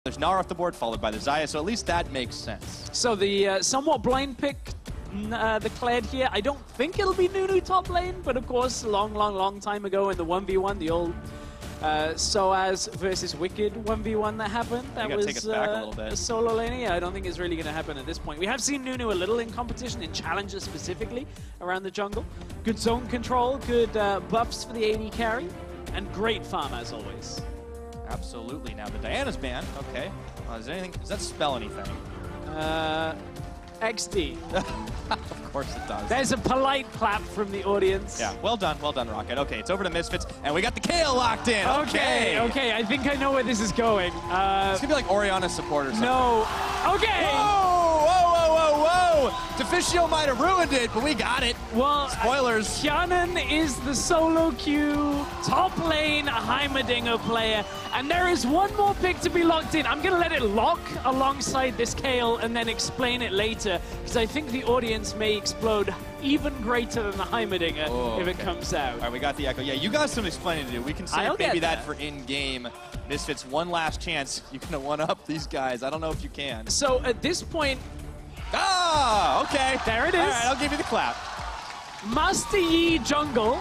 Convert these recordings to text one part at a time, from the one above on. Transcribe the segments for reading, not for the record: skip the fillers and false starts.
There's Gnar off the board, followed by the Xayah, so at least that makes sense. So the somewhat blind pick, the Kled here, I don't think it'll be Nunu top lane, but of course, long time ago in the 1v1, the old Soaz versus Wicked 1v1 that happened. That was take us back a little bit. A solo lane. Yeah, I don't think it's really going to happen at this point. We have seen Nunu a little in competition, in challenges specifically, around the jungle. Good zone control, good buffs for the AD carry, and great farm as always. Absolutely. Now the Diana's banned. Okay. Does that spell anything? XD. Of course it does. There's a polite clap from the audience. Yeah, well done, Rocket. Okay, it's over to Misfits, and we got the Kale locked in. Okay, I think I know where this is going. It's gonna be like Oriana's support or something. No. Okay. Whoa! Deficio might have ruined it, but we got it. Well, spoilers. Hyanan is the solo queue top lane Heimerdinger player, and there is one more pick to be locked in. I'm gonna let it lock alongside this Kale and then explain it later, because I think the audience may explode even greater than the Heimerdinger if it comes out. All right, we got the Echo. Yeah, you got some explaining to do. We can save maybe that for in-game. Misfits, one last chance. You can one-up these guys. I don't know if you can. So at this point... Ah, okay. There it is. All right, I'll give you the clap. Master Yi jungle,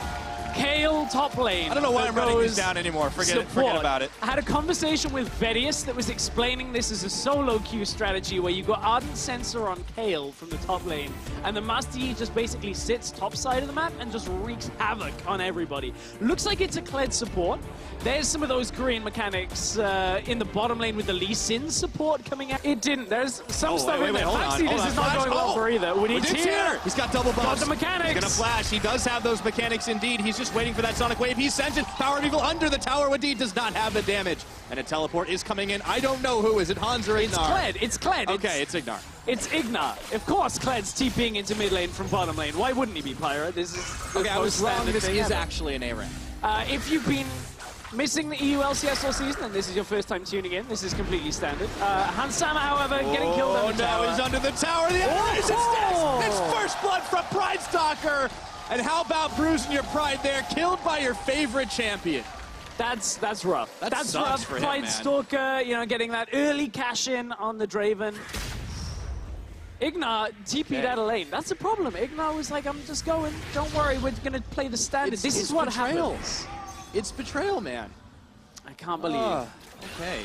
Kale top lane. I don't know why I'm running this down anymore. Forget about it. I had a conversation with Vedius that was explaining this as a solo queue strategy where you got Ardent Sensor on Kale from the top lane, and the Master Yi just basically sits top side of the map and just wreaks havoc on everybody. Looks like it's a Kled support. There's some of those Korean mechanics in the bottom lane with the Lee Sin support coming out. It didn't. There's some stuff in there. Maxi, this is not going well for either. Udit's here. He's got double buffs. Got the mechanics. He's gonna flash. He does have those mechanics indeed. He's just waiting for that Sonic Wave. He sends it. Power of Evil under the tower. Udit does not have the damage. And a teleport is coming in. I don't know who. Is it Hans or Ignar? It's Kled. Okay, it's Ignar. It's Ignar. Of course, Kled's TPing into mid lane from bottom lane. Why wouldn't he be Pyra? This is okay, I was wrong. This is actually an A-rank. If you've been missing the EU LCS all season, and this is your first time tuning in, this is completely standard. Hans Sama, however, getting killed on the tower. Oh, no, he's under the tower. The it's first blood from Pride Stalker. And how about bruising your pride there? Killed by your favorite champion. That's rough. That's rough. For Pride him, Stalker, you know, getting that early cash in on the Draven. Ignar TP'd out of lane. That's a problem. Ignar was like, I'm just going. Don't worry, we're going to play the standard. This is what happens. It's betrayal, man. I can't believe. Okay.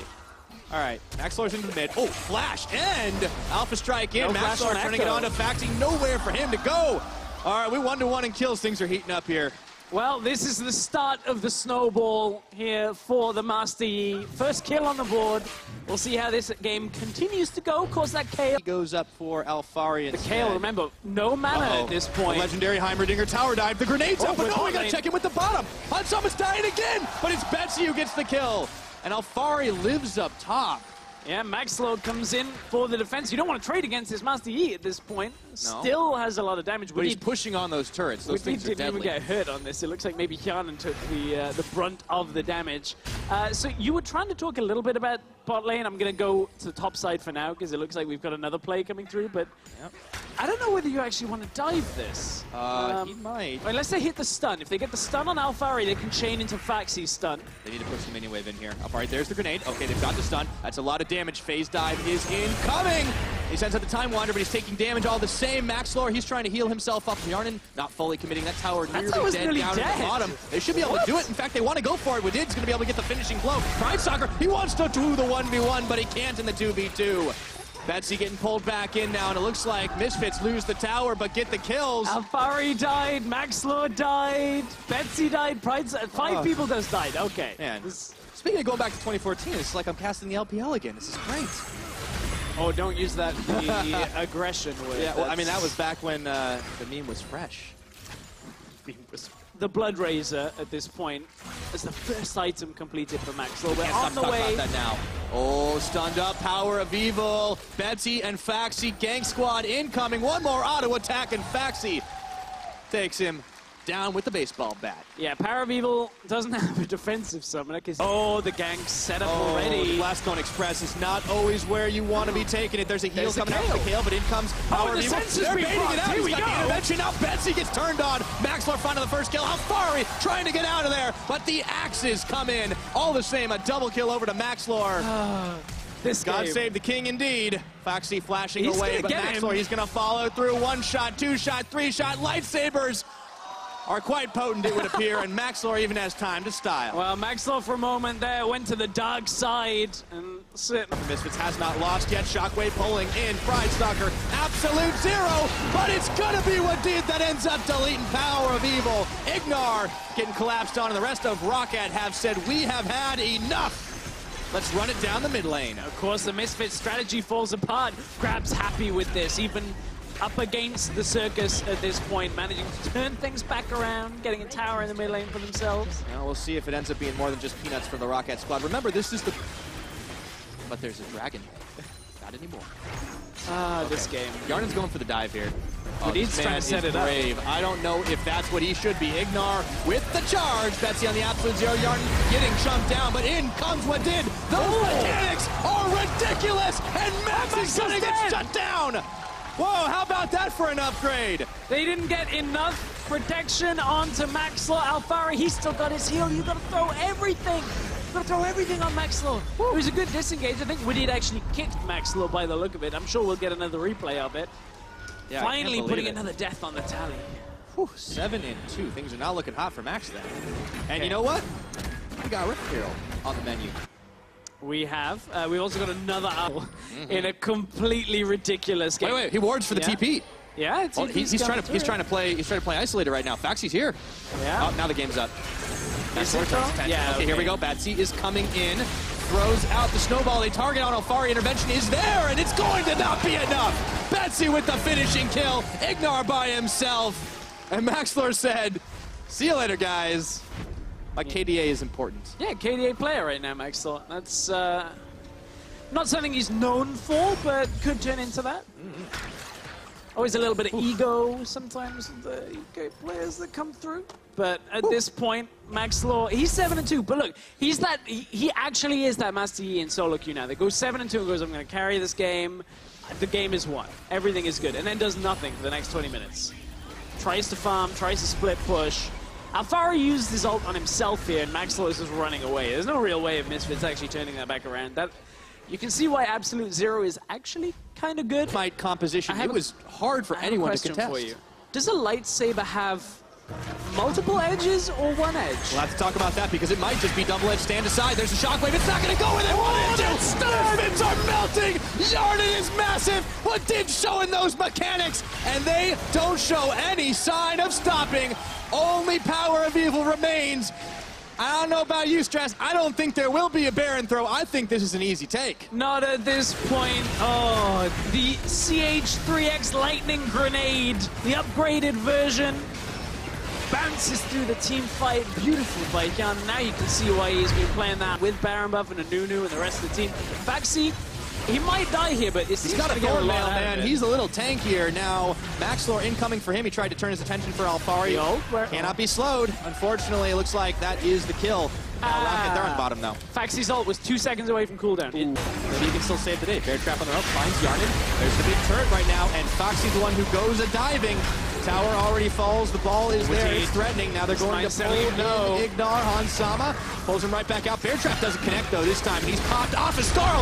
All right. Maxlor's into the mid. Oh, flash and Alpha Strike in. No Maxlor turning it on to Faxi. Nowhere for him to go. All right, we 1-1 in kills. Things are heating up here. Well, this is the start of the snowball here for the Master Yi. First kill on the board. We'll see how this game continues to go. Of course, that Kale goes up for Alfari. The Kale, remember, no mana at this point. The legendary Heimerdinger tower dive. The grenade's up, but no, we gotta check in with the bottom. Hansa's dying again, but it's Betsy who gets the kill. And Alfari lives up top. Yeah, Maxlow comes in for the defense. You don't want to trade against this Master Yi at this point. No. Still has a lot of damage. But he's pushing on those turrets. Those things are deadly. Didn't even get hurt on this. It looks like maybe Hyanan took the brunt of the damage. So you were trying to talk a little bit about bot lane. I'm going to go to the top side for now because it looks like we've got another play coming through. But I don't know whether you actually want to dive this. He might. Unless they hit the stun. If they get the stun on Alfari, they can chain into Faxi's stun. They need to push the mini wave in here. All right, there's the grenade. Okay, they've got the stun. That's a lot of damage. Phase dive is incoming. He sends out the Time Wander, but he's taking damage all the same. Maxlor, he's trying to heal himself up. Yarnan not fully committing. That tower nearly dead down at the bottom. They should be able to do it. In fact, they want to go for it. Udit's going to be able to get the finishing blow. Pride Stalker, he wants to do the 1v1, but he can't in the 2v2. Betsy getting pulled back in now, and it looks like Misfits lose the tower, but get the kills. Alfari died, Maxlor died, Betsy died, Pride, 5 people just died. Okay. Man, speaking of going back to 2014, it's like I'm casting the LPL again. This is great. Oh, don't use that the aggression word. Yeah, well, I mean, that was back when the meme was fresh. The Blood Razor at this point is the first item completed for Maxwell. We're on the way. That now. Oh, stunned up, Power of Evil. Betsy and Faxi, Gang Squad incoming. One more auto attack, and Faxi takes him down with the baseball bat. Yeah, Power of Evil doesn't have a defensive summoner because the gang's set up already. The Blastcone Express is not always where you want to be taking it. There's a heal coming out of the Kale, but in comes Power of Evil. They're baiting it out. He's got the intervention. Now Betsy gets turned on. Maxlor finding the first kill. Alfari trying to get out of there, but the axes come in. All the same, a double kill over to Maxlor. this God game. save the king indeed. Foxy flashing He's away, gonna but get Maxlor, him. he's going to follow through. 1 shot, 2 shot, 3 shot. Lightsabers are quite potent, it would appear, and Maxlor even has time to style. Well, Maxlor for a moment there went to the dark side and sit. Misfits has not lost yet. Shockwave pulling in. Pridestalker, absolute zero, but it's gonna be Wadid that ends up deleting Power of Evil. Ignar getting collapsed on, and the rest of Rocket have said, we have had enough. Let's run it down the mid lane. Of course, the Misfits strategy falls apart. Grab's happy with this, even up against the circus at this point, managing to turn things back around, getting a tower in the mid lane for themselves. Now we'll see if it ends up being more than just peanuts for the Rocket squad. Remember, this is the... But there's a dragon. Not anymore. Ah, this game. Yarnin's going for the dive here. But he's trying to set it up. Brave. I don't know if that's what he should be. Ignar with the charge. Betsy on the absolute zero. Yarnin getting chumped down, but in comes Wadid. Those mechanics are ridiculous, and Max is gonna get shut down. Whoa, how about that for an upgrade? They didn't get enough protection onto Maxlor. Alfari, he's still got his heal. You gotta throw everything. You gotta throw everything on Maxlor. It was a good disengage. I think Wadid actually kicked Maxlor by the look of it. I'm sure we'll get another replay of it. Yeah, finally putting another death on the tally. Whew, 7 and 2. Things are not looking hot for Max then. And you know what? We got Rick Carroll on the menu. We have. We also got another owl in a completely ridiculous game. Wait, he wards for the TP. Yeah, oh, he's trying to play isolated right now. Faxi's here. Yeah. Oh, now the game's up. Yeah. Okay, here we go. Batsy is coming in. Throws out the snowball. They target on Alfari. Intervention is there, and it's going to not be enough. Batsy with the finishing kill. Ignar by himself. And Maxlor said, see you later, guys. Like KDA is important. Yeah, KDA player right now, Maxlor. That's not something he's known for, but could turn into that. Always a little bit of ego sometimes with the ego players that come through. But at this point, Maxlor, he's 7-2. But look, he actually is that Master Yi in solo queue now. They go 7-2 and goes, I'm going to carry this game. The game is won. Everything is good. And then does nothing for the next 20 minutes. Tries to farm, tries to split push. Alfari used his ult on himself here, and Maxlor is just running away. There's no real way of Misfits actually turning that back around. You can see why Absolute Zero is actually kind of good. Fight composition, it was hard for anyone to contest. For you. Does a lightsaber have multiple edges or one edge? We'll have to talk about that because it might just be double-edged. Stand aside. There's a shockwave. It's not going to go with it. The fins are melting. Yarnin is massive. What did showing those mechanics? And they don't show any sign of stopping. Only Power of Evil remains. I don't know about you, Stress. I don't think there will be a Baron throw. I think this is an easy take. Not at this point. Oh, the CH-3X Lightning Grenade, the upgraded version, bounces through the team fight. Beautiful by Jan. Now you can see why he's been playing that with Baron Buff and Anunu and the rest of the team. Faxi, he might die here, but he's got a thorn mail, man. He's a little tankier now. Maxlor incoming for him. He tried to turn his attention for Alfari. Cannot be slowed. Unfortunately, it looks like that is the kill. Rocket, they're on bottom though. Faxi's ult was 2 seconds away from cooldown. Maybe he can still save the day. Bear trap on the rope, finds Yarnin. There's the big turret right now, and Foxy's the one who goes a-diving. Tower already falls, the ball is there, it's threatening. Now they're going to pull in Ignar. Hansama pulls him right back out. Bear trap doesn't connect though this time, and he's popped off a Starl.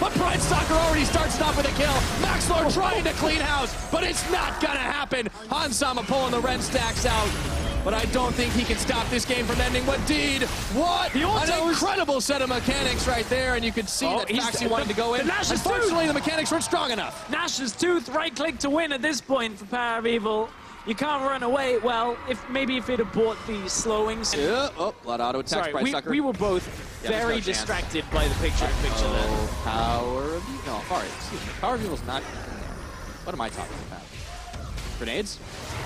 But Pridestalker already starts it off with a kill. Maxlor trying to clean house, but it's not gonna happen. Hansama pulling the red stacks out. But I don't think he can stop this game from ending. Wadid, what an incredible set of mechanics right there, and you could see that Faxi wanted to go in. Unfortunately, the mechanics weren't strong enough. Nash's Tooth, right click to win at this point for Power of Evil. You can't run away. Well, maybe if it had bought the slowings. Yeah, a lot of auto attacks. Sorry, we were both very distracted by the picture-in-picture there. Power of Evil. No, sorry, excuse me. Power of Evil's not. What am I talking about? Grenades?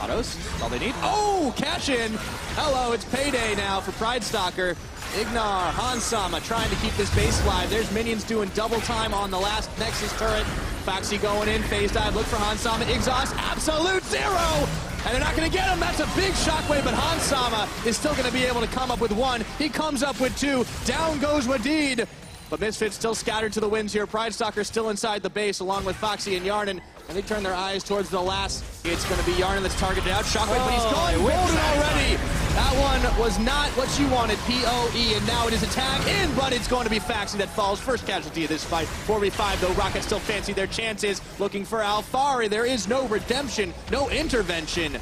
Autos? That's all they need. Oh, cash in. Hello, it's payday now for Pridestalker. Ignar, Hansama trying to keep this base alive. There's minions doing double time on the last Nexus turret. Faxi going in, phase dive, look for Hansama. Exhaust, absolute zero! And they're not going to get him. That's a big shockwave, but Hansama is still going to be able to come up with one. He comes up with two. Down goes Wadid. But Misfits still scattered to the winds here. Pridestalker still inside the base along with Foxy and Yarnin. And they turn their eyes towards the last It's going to be Yarn that's targeted out. Shockwave, but he's gone golden already. That one was not what you wanted, POE, and now it is a tag in, but it's going to be Faxi that falls. First casualty of this fight. 4v5, though. Rocket still fancy their chances. Looking for Alfari. There is no redemption, no intervention.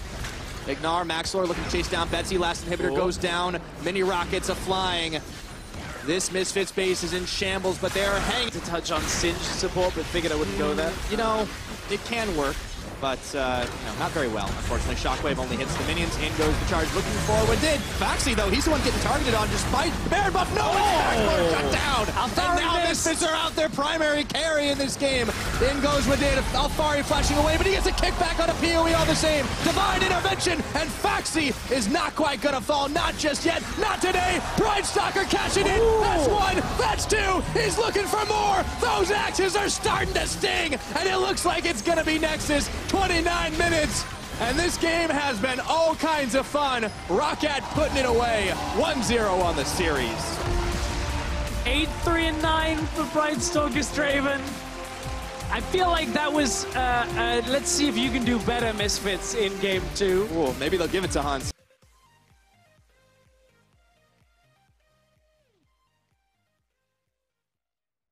Ignar, Maxlor looking to chase down Betsy. Last inhibitor goes down. Mini rockets are flying. This Misfits base is in shambles, but they're hanging. To touch on Singe support, but figured I wouldn't go there. You know, it can work, but not very well, unfortunately. Shockwave only hits the minions. In goes the charge, looking forward. Did Faxi, though, he's the one getting targeted on despite Baron buff. No, it's shut down. And now Misfits are out their primary carry in this game. In goes Wadid. Alfari flashing away, but he gets a kickback on a POE all the same. Divine intervention, and Faxi is not quite gonna fall. Not just yet. Not today. Pride Stalker cashing in. That's one. That's two. He's looking for more. Those axes are starting to sting, and it looks like it's gonna be Nexus. 29 minutes, and this game has been all kinds of fun. Rocket putting it away. 1-0 on the series. 8-3-9 for Brightstalker Draven. I feel like that was, let's see if you can do better, Misfits, in game 2. Ooh, maybe they'll give it to Hans.